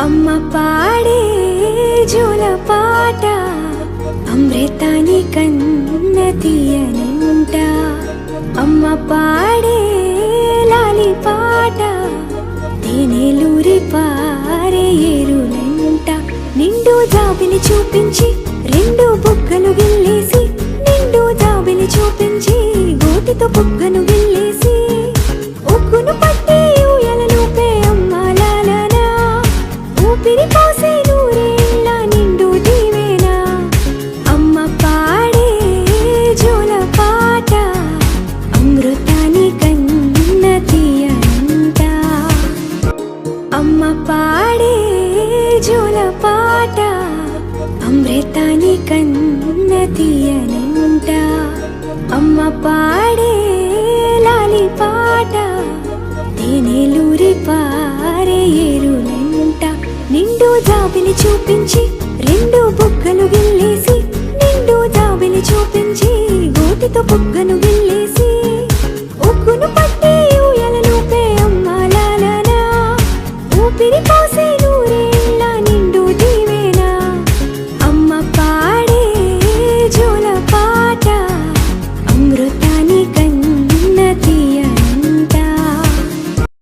అమ్మ పాడే జోల పాట అమృతాని కన్న తీయనంట. అమ్మ పాడే లాలి పాట తేనెలూరి పారే ఏరులంట. నిండు జాబిలి చూపించి రెండు బుగ్గలు గిల్లేసి, నిండు జాబిలి చూపించి గోటితో బుగ్గను గిల్లేసి, ఉగ్గును పట్టి ఊయలలోపే అమ్మ లాలనా, ఊపిరి పోసే నూరేళ్ళ నిండు దీవేనా. అమ్మ పాడే జోల పాట అమృతాని కన్న తీయనంట. అమ్మ పాడే జోల పాట అమృతాని కన్న తీయనంట. అమ్మ పాడే లాలి పాట తేనెలూరి పారే ఏరులంట. నిండు జాబిలి చూపించి రెండు బుగ్గలు గిల్లేసి, నిండు జాబిలి చూపించి గోటితో బుగ్గను